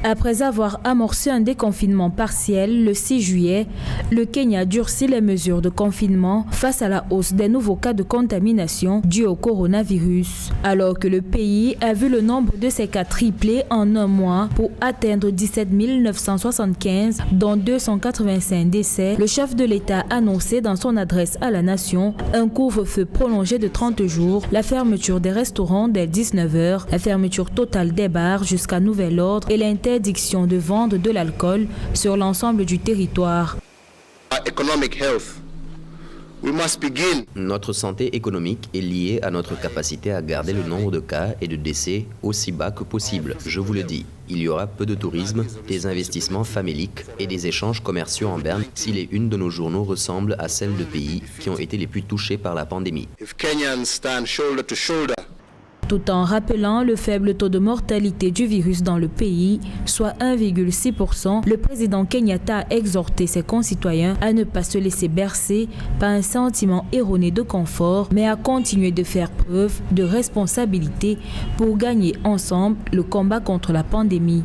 Après avoir amorcé un déconfinement partiel le 6 juillet, le Kenya durcit les mesures de confinement face à la hausse des nouveaux cas de contamination dus au coronavirus. Alors que le pays a vu le nombre de ces cas tripler en un mois pour atteindre 17 975, dont 285 décès, le chef de l'État a annoncé dans son adresse à la nation un couvre-feu prolongé de 30 jours, la fermeture des restaurants dès 19h, la fermeture totale des bars jusqu'à nouvel ordre et l'interdiction de vente de l'alcool sur l'ensemble du territoire. Notre santé économique est liée à notre capacité à garder le nombre de cas et de décès aussi bas que possible. Je vous le dis, il y aura peu de tourisme, des investissements faméliques et des échanges commerciaux en berne si les unes de nos journaux ressemblent à celles de pays qui ont été les plus touchés par la pandémie. Tout en rappelant le faible taux de mortalité du virus dans le pays, soit 1,6%, le président Kenyatta a exhorté ses concitoyens à ne pas se laisser bercer par un sentiment erroné de confort, mais à continuer de faire preuve de responsabilité pour gagner ensemble le combat contre la pandémie.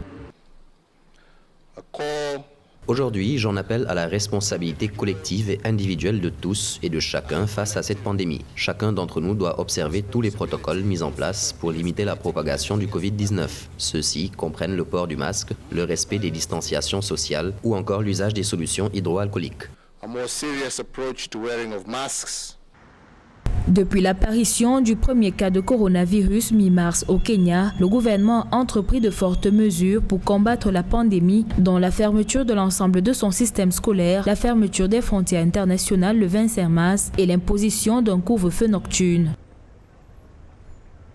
Aujourd'hui, j'en appelle à la responsabilité collective et individuelle de tous et de chacun face à cette pandémie. Chacun d'entre nous doit observer tous les protocoles mis en place pour limiter la propagation du Covid-19. Ceux-ci comprennent le port du masque, le respect des distanciations sociales ou encore l'usage des solutions hydroalcooliques. Depuis l'apparition du premier cas de coronavirus mi-mars au Kenya, le gouvernement a entrepris de fortes mesures pour combattre la pandémie, dont la fermeture de l'ensemble de son système scolaire, la fermeture des frontières internationales le 25 mars et l'imposition d'un couvre-feu nocturne.